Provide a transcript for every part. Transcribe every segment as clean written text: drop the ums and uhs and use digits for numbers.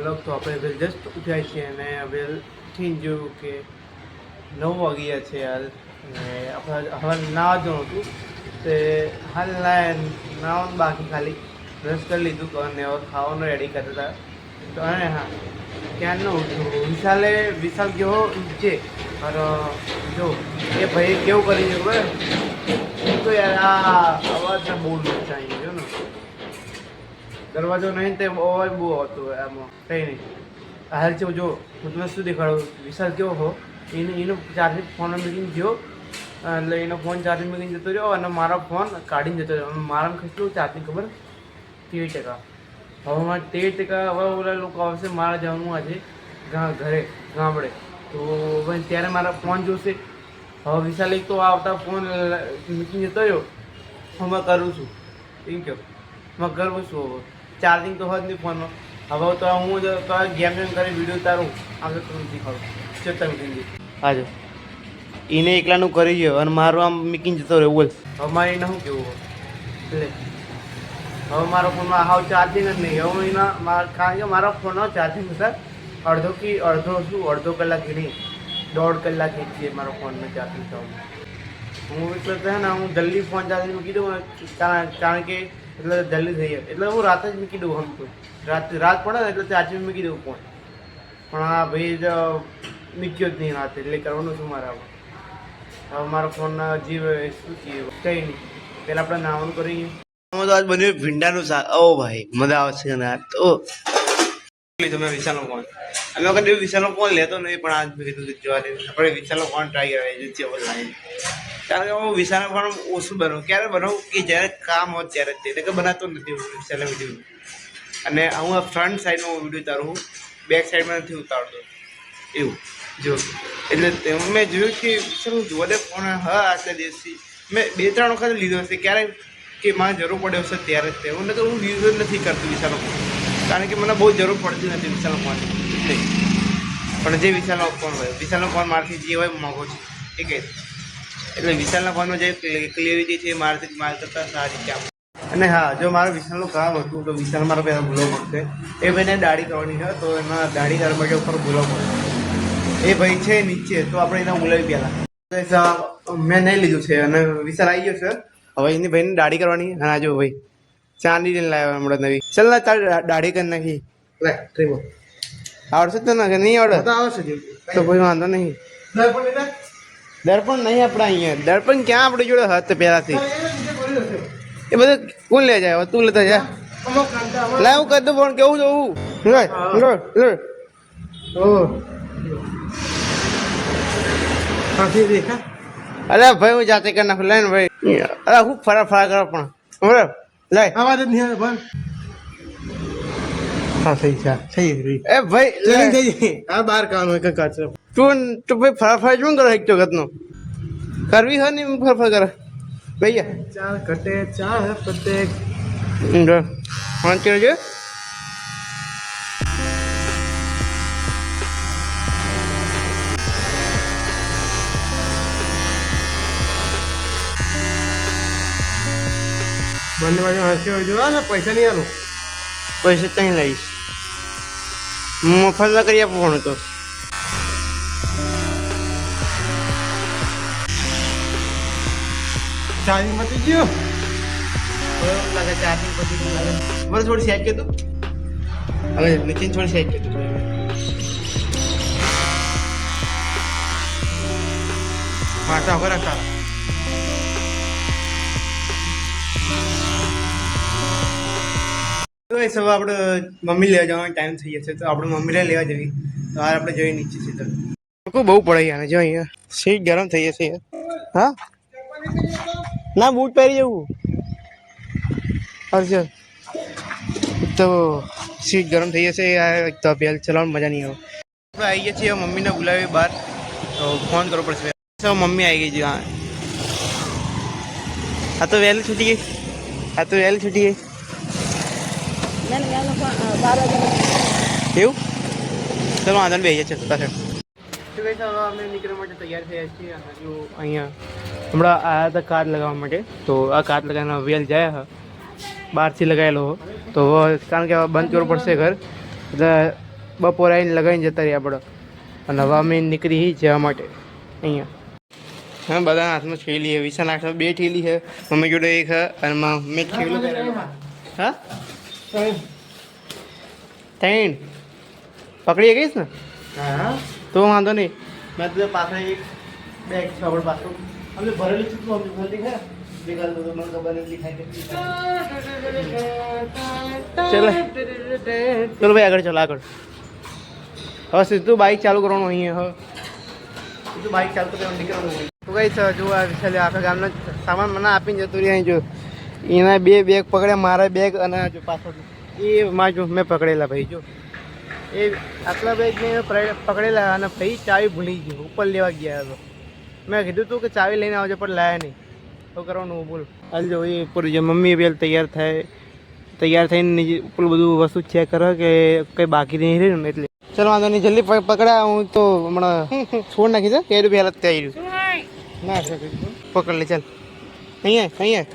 Vlog તો આપણે હવે જસ્ટ ઉઠ્યા છીએ અને હવે થી જોયું કે 9 વાગ્યા છે યાર અને આપણે હવે નાવા જવાનું હતું તે હાલ નાવાનું બાકી ખાલી બ્રશ કરી લીધું અને હવે ખાવાનું રેડી કરતા હતા તો અને હા ક્યારનો ઉઠ્યું વિશાલ ગયો નીચે અને જો એ ભાઈ કેવું કરી છે ખબર તો યાર આ અવાજને બહુ નુકસાન ગયો ને દરવાજો નહીં તે અવાજ બહુ આવતો એમાં કંઈ નહીં હાલ છે જો હું તમને શું દેખાડું વિશાલ કેવો હો એનો ચાર્જિંગ ફોન મૂકીને ગયો એટલે એનો ફોન ચાર્જિંગ મૂકીને જતો રહ્યો અને મારો ફોન કાઢીને જતો રહ્યો મારામાં કેટલું ચાર્જિંગ ખબર 13%. હવે મારે 13% હવે ઓલા લોકો આવશે મારા જવાનું આજે ઘરે ગામડે તો હવે ત્યારે મારા ફોન જોશે હવે વિશાલ એક તો આવતા ફોન મૂકીને જતો રહ્યો હું કરું છું એમ કહો હું કરું છું હવે ચાર્જિંગ તો હોય જ નહીં ફોનમાં હવે તો હું તો ગેમ કરી વિડીયો ઉતારું આગળ તમને શીખવાડું ચેતન મૂકીને હાજો એને એકલાનું કરી ગયો અને મારું આમ મૂકીને જતો રહ્યો બોલ હવે મારે એને શું કેવું એટલે હવે મારા ફોનમાં હાવ ચાર્જિંગ જ નહીં હવે એના કારણ કે મારા ફોનનો ચાર્જિંગ હતા અડધો કલાક નહીં 1.5 કલાક છે મારો ફોનનો ચાર્જિંગ થવાનું હું એટલે છે ને હું જલ્દી ફોન ચાર્જિંગ મૂકી દઉં કારણ કે એટલે જલ્દી થઈ જાય એટલે હું રાત જ મૂકી દઉં આમ તો રાત પડે ને એટલે ચાર્જિંગ મૂકી દઉં ફોન પણ હા ભાઈ મૂક્યો જ નહીં રાતે એટલે કરવાનું શું મારે હવે મારા ફોનના જીવ શું કહીએ કંઈ નહીં પહેલાં આપણે નાવાનું કરીએ તો આજ બન્યું ભીંડાનું શાક ઓ ભાઈ મજા આવશે ને તો તમે વિશાલનો ફોન અમે કદી વિશાલનો ફોન લેતો નહીં પણ આજ મેં કીધું જોવા દે આપણે વિશાલનો ફોન ટ્રાય કરાવીએ છે ઓનલાઈન કારણ કે હું વિશાલનો ફોન ઓછું બનાવું ક્યારે બનાવું કે જ્યારે કામ હોત ત્યારે જ એટલે કે બનાવતો નથી વિશાલનો વિડીયો અને હું ફ્રન્ટ સાઈડનો વિડીયો ઉતારું બેક સાઈડમાં નથી ઉતારતો એવું જો એટલે મેં જોયું કે વિશાલ જોવા દે ફોન હા આટલા દિવસથી મેં 2-3 વખત લીધો હશે ક્યારે કે મારે જરૂર પડે હશે ત્યારે જ હું નકર હું યુઝ નથી કરતો વિશાલનો ફોન કારણ કે મને બહુ જરૂર પડતી નથી વિશાલનો ફોન એટલે પણ જે વિશાલનો ફોન હોય વિશાલનો ફોન મારાથી જે હોય મોંઘો છે એ કહે એટલે વિશાલના ફોનમાં જે ક્લિયરિટી છે મારાથી મારા કરતાં સારી છે અને હા જો મારું વિશાલનું કામ હતું તો વિશાલ મારો પહેલાં ભૂલો પડશે એ ભાઈને દાઢી કરવાની છે તો એમાં દાઢી કરવા માટે ઉપર ભૂલો પડે એ ભાઈ છે નીચે તો આપણે એના બોલાવી પહેલાં મેં નહીં લીધું છે અને વિશાલ આવી ગયો છે હવે એની ભાઈને દાઢી કરવાની હા જો ભાઈ ચાંદી લઈને લાવ્યા હમણાં નવી ચાલ ના તાર દાઢી કરી નાખી લે ટ્રીમો આવડશે તો ના નહીં આવડે તો આવશે તો ભાઈ વાંધો નહીં દર્પણ નહીં આપણે અહીંયા દર્પણ ક્યાં આપણી જોડે હતા પહેલાંથી એ બધું કોણ લે જાય તું લેતા જા લાવ હું કરી દઉં પણ કેવું જવું અરે ભાઈ હું જાતે કરી નાખું લઈને ભાઈ અરે હું ફરા કરો પણ બરાબર લાય આવાજ જ નહીં આવે પણ હા થઈ એ ભાઈ આ બાર કામ હોય કંઈ કાચ તું ભાઈ ફરા શું કરો એક ચોગતનો કરવી હોય ને ફરફર કરે ભૈયા ચાર કટે ચાર પતે ફોન કરજો બંને બાજુ હસી હોય જોવા ને પૈસા નહીં આલું પૈસા ત્યાં લઈશ મફત ના કરી આપો ફોન તો ચાર્જિંગ પતી ગયું લાગે ચાર્જિંગ પતી ગયું લાગે મને થોડી સેટ કરી દો હવે નીચે થોડી સેટ કરી દો માતા વગર રાખા તો એ સવારે આપણે મમ્મી લેવા જવાનો ટાઈમ થઈ જશે તો આપણે મમ્મીને લેવા જવી તો હાલ આપણે જઈ નીચે સીધા લોકો બહુ પડે યાર જો અહીંયા સીટ ગરમ થઈ જશે હા ના બૂટ પહેરી જવું અર્જુન તો સીટ ગરમ થઈ જશે તો બેલ ચલાવવાની મજા નહીં આવે આપણે આવી ગયા છીએ મમ્મીને બોલાવી બહાર તો ફોન કરવો પડશે મમ્મી આવી ગઈ છે હા આ તો વહેલી છૂટી ગઈ એવું ચલો વાંધો ને બેસી છે પાછળ અમે નીકળવા માટે તૈયાર થયા છીએ હજુ અહીંયા હમણાં આવ્યા હતા કાર લગાવવા માટે તો આ કાર લગાવવાનો વેલ જાય બહારથી લગાવેલો તો કારણ કે બંધ કરવું પડશે ઘર એટલે બપોરે આવીને લગાવીને જતા રહ્યા આપણે. અને હવે અમે નીકળી જવા માટે અહીંયા. હા, બધા હાથમાં થેલી છે. વિશાલ હાથમાં 2 થેલી છે, મમ્મી જોડે 1 છે અને મેં થેલું પહેરેલું. હા 3 પકડી ગઈશ ને? હા, તો વાંધો નહીં. મેં તો પાછળ એક બેગ છે આપણે પાછું અમે ભરેલું છે. તો અમને જલ્દી ખરા બેગાલ તો મને ખબર નથી ખાઈ કે ચલો ભાઈ આગળ ચાલો આગળ. હવે સીધું બાઇક ચાલુ કરવાનું અહીંયા. હવે સીધું બાઇક ચાલુ કરવાનું નીકળવાનું. તો કઈ જો આ વિશાલે આખા ગામનો સામાન મને આપીને જતો રહ્યા. જો એના 2 બેગ પકડ્યા, મારા બેગ અને જો પાછળ એ માં જો મેં પકડેલા ભાઈ. જો એ આટલા બેગ મેં પકડેલા અને ભાઈ ચાવી ભૂલી ગયો, ઉપર લેવા ગયા હતો. મેં કીધું તું કે ચાવી લઈને આવજો પણ લાયા નહીં. તો કરવાનું બોલ. હાલ જો એ ઉપર જે મમ્મી પેલ તૈયાર થઈને ઉપર બધું વસ્તુ ચેક કરે કે કંઈ બાકી નહીં રહ્યું ને એટલે. ચાલો વાંધો નહીં, જલ્દી પકડ્યા. હું તો હમણાં છોડ નાખી છે કે પહેલાં જ ત્યાં ના પકડ લે. ચાલ અહીંયા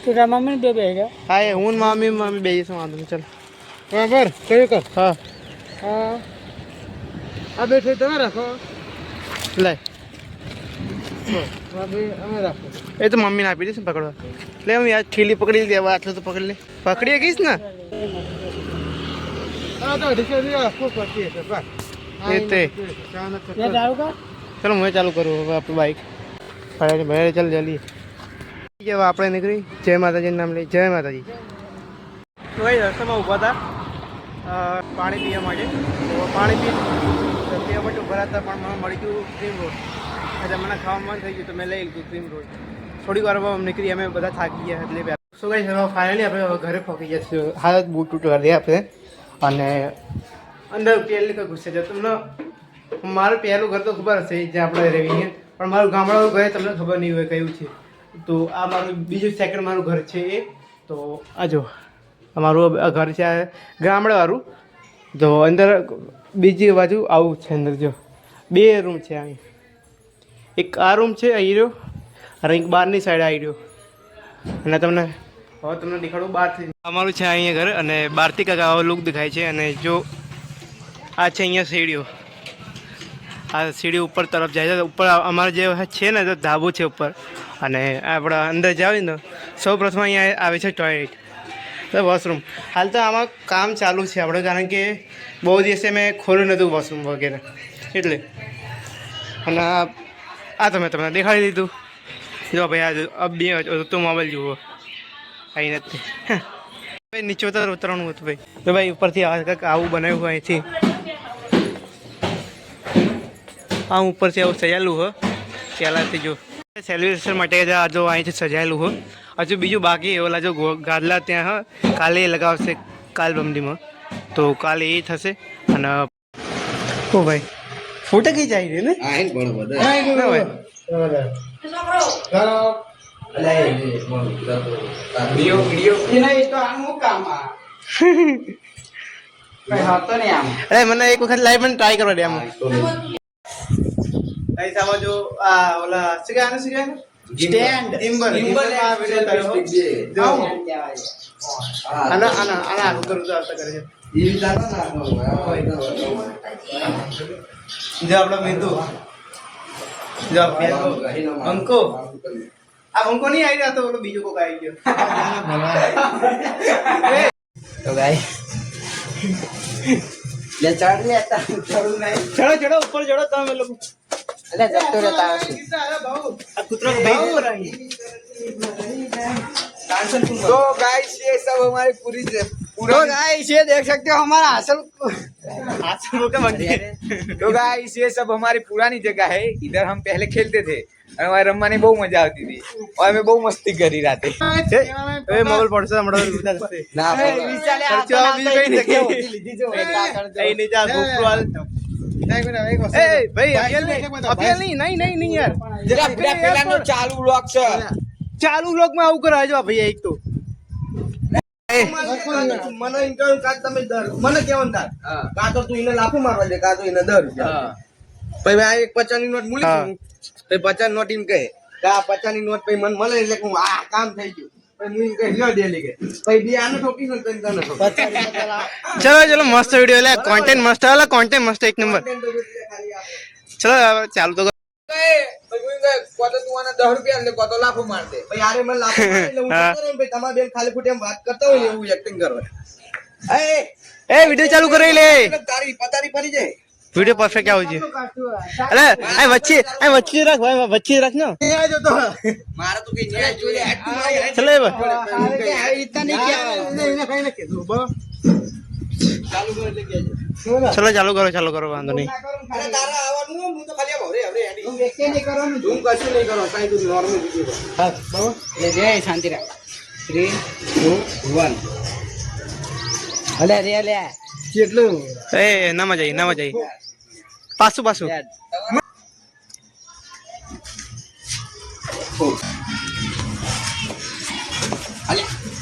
તો મમ્મી 2 બેગ. હા એ હું મમ્મી બેસીશું, વાંધો નહીં. ચાલ બરાબર કયું કર. હા હા આ બેઠો તમે રાખો. લે અમે રાખો. એ તો મમ્મીને આપી દઈશ ને પકડવા. લે હું યાર થેલી પકડી લીધી. હવે આટલું તો પકડી લે. પકડી ગઈશ ને? ચલો હું ચાલુ કરું હવે આપણું બાઇક. ભાઈ ચાલ જલ્દી. આપણે નીકળી. જય માતાજીનું નામ લઈ. જય માતાજી. તો ભાઈ રસ્તામાં ઊભા હતા પાણી પીવા માટે. તો પાણી પીવા માટે ઊભા હતા પણ મને મળી ગયું ક્રીમ રોડ. એટલે મને ખાવા મન થઈ ગયું તો મેં લઈ લીધું ક્રીમ રોડ. થોડીક વારમાં નીકળી અમે બધા થાકી ગયા એટલે. શું કહી શકો ફાઇનલી આપણે ઘરે પહોંચી ગયા છીએ. હાલત બૂટ તૂટ કરી દે આપણે. અને અંદર પહેલી કંઈ ગુસ્સે છે તમને. મારું પહેલું ઘર તો ખબર હશે જ્યાં આપણે રહીએ, પણ મારું ગામડાનું ઘર તમને ખબર નહીં હોય કયું છે. તો આ મારું બીજું સેકન્ડ મારું ઘર છે એ. તો આ જો અમારું ઘર છે આ ગામડાવાળું. તો અંદર બીજી બાજુ આવું છે. અંદર જો 2 રૂમ છે. અહીં એક આ રૂમ છે અહીં રહ્યો અને એક બહારની સાઈડ આવી રહ્યો. અને તમને દેખાડું બહારથી અમારું છે અહીંયા ઘર. અને બહારથી કાંઈક આવો લુક દેખાય છે. અને જો આ છે અહીંયા સીડીઓ. આ સીડી ઉપર તરફ જાય છે. ઉપર અમારે જે છે ને તો ધાબુ છે ઉપર. અને આપણા અંદર જાવ ને સૌ પ્રથમ અહીંયા આવે છે ટોયલેટ, વોશરૂમ. હાલ તો આમાં કામ ચાલુ છે આપણે, કારણ કે બહુ દિવસે મેં ખોલ્યું નહોતું વોશરૂમ વગેરે એટલે. અને આ તમે તમને દેખાડી દીધું. જો ભાઈ આ 2 તો મોબાઈલ જુઓ અહીં નથી. ભાઈ નીચે ઉતરવાનું હતું ભાઈ. તો ભાઈ ઉપરથી કંઈક આવું બનાવ્યું હોય અહીંથી. આમ ઉપરથી આવું સજાયેલું હોય પહેલાંથી. જો સેલિબ્રેશન માટે જો અહીંથી સજાયેલું હોય. હજુ બીજું બાકી ઓલા જો ગાદલા ત્યાં હોય કાલે લગાવશે કાલ બમડીમાં. તો કાલે એ થશે. અને ઓ ભાઈ ફોટો કઈ જાય છે ને અરે મને એક વખત લાઈવ પણ ટ્રાય કરવા દે. આમાં આમાં જો આ ઓલા સ્ટેન્ડ ટિમ્બર આ વિડિયો કર્યો. આના કરું તો આવતા કરે છે. જો આપણો મિતુ જો અંકો આ અંકો નહીં આવી રહ્યા તો ઓલો બીજો કોક આવી ગયો. તો ગાય લે ચડ લેતા ચડું નહીં. ચડો ઉપર ચડો તમે લોકો. અલે જતો રહેતા હશે આ કૂતરો ભાઈ રહી. तो गाइस ये सब हमारी पूरी तो गाइस ये देख सकते हो हमारा हासिल का मंदिर. तो गाइस ये सब हमारी पुरानी जगह है. इधर हम पहले खेलते थे और हमारे रमने बहुत मजा आती थी और हमें बहुत मस्ती करी रहते. ए मोबाइल પડશે હમણાં ના ખર્ચો બીજું કઈ નથી લીધી જો એ નહીં જા ગોપાલ. એ ભાઈ અપીલ નહીં યાર જરા પેલાનો ચાલુ વ્લોગ છે. ચાલુ વ્લોગ માં આવું કરાવજો ભાઈ. એક તો મને ઇન્ટરવ્યુ કાઢ તમે દર મને કેવન થાય કા તો તું એને લાફો મારવા દે કા તો એને દર ભાઈ આ એક 50 ની નોટ મૂલી પછી 50 નોટ એમ કહે કે આ 50 ની નોટ પછી મને મળે એટલે હું આ કામ થઈ ગયું. ચલો મસ્ત વિડીયો લે કોન્ટેન્ટ મસ્ત આવે કોન્ટેન્ટ મસ્ત એક નંબર ચલો ચાલુ તો એ વિડીયો ચાલુ કરી લે વિડીયો પરફેક્ટ આવું છે અરે આ વચ્ચે રાખ ભાઈ વચ્ચે રાખ ને મારા તો કઈ ન્યાય જોઈએ ચલે ચાલુ કરો વાંધો નહીં અરે તારા આવવાનું હું તો ખાલી ભવરે હવે હેડી વેકે નહીં કરવાનું ઝૂમ કશું નહીં કરો કાઈ તું નોર્મલ વિડિયો હા બરાબર લે જય શાંતિ રાખ 3 2 1 અલે રે લે કેટલું એ નામાં જઈ પાછું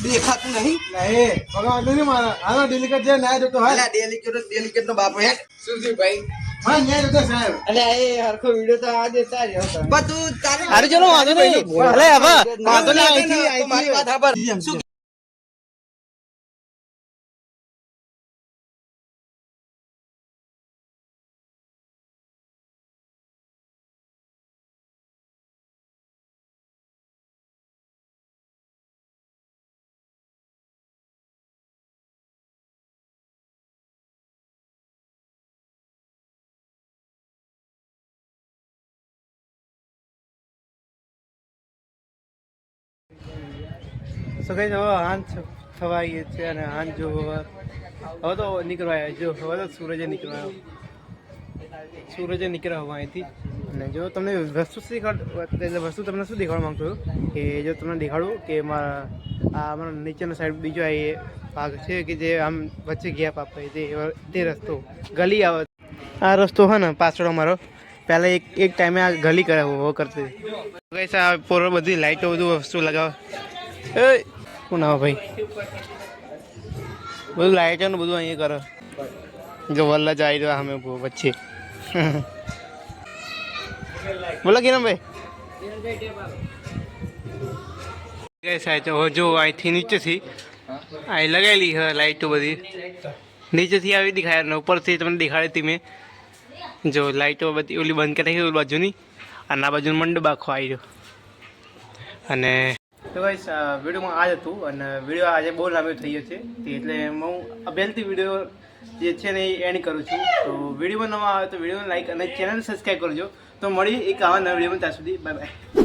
દેખાતું નહીં ભગવાન નહીં મારા આનો ડેલિકેટ જે ન્યાય જોતો હા ડેલિકેટ નો બાપ હે શું ભાઈ હા ન્યાય જોતો સાહેબ અલે એ હરખો વિડિયો તો આ દેતા રહ્યો હતો પણ તું તારે અરે ચલો વાંધો નહીં અલે હવે વાંધો નહીં મારી વાત ખબર શું સો ગાઈસ હવે આંચ થવા આવી છે અને આંચ જો હવે તો નીકળવા જો હવે તો સૂરજે નીકળ્યો અહીંથી અને જો તમને વસ્તુ તમને શું દેખાડવા માંગતો કે જો તમને દેખાડું કે અમારા નીચેનો સાઈડ બીજો આ ભાગ છે કે જે આમ વચ્ચે ગેપ આપે તે રસ્તો ગલી આવે આ રસ્તો હોય ને પાછળ અમારો પહેલાં એક ટાઈમે આ ગલી કરે કરતી ગાઈસ આ પોરો બધી લાઇટો બધું વસ્તુ લગાવે એ શું ના ભાઈ બધું લાઇટો ને બધું અહીંયા કરે જો વલ્લા જાય તો અમે વચ્ચે બોલો કે ભાઈ જો અહીંથી નીચેથી અહીં લગાવેલી છે લાઇટો બધી નીચેથી આવી દેખાય ને ઉપરથી તમને દેખાડી મેં જો લાઇટો બધી ઓલી બંધ કરી ઓલી બાજુની અને આ બાજુનો મંડપ આખો આવી રહ્યો અને તો ગાઈસ વિડીયોમાં આ જ હતું અને વિડીયો આજે બહુ લાંબો થઈ ગયો છે એટલે હું પહેલથી વિડીયો જે છે ને એ એન્ડ કરું છું તો વિડીયોમાં નવા આવે તો વિડીયોને લાઈક અને ચેનલ સબસ્ક્રાઈબ કરજો તો મળી એક આવા નવા વિડીયોમાં ત્યાં સુધી બાય બાય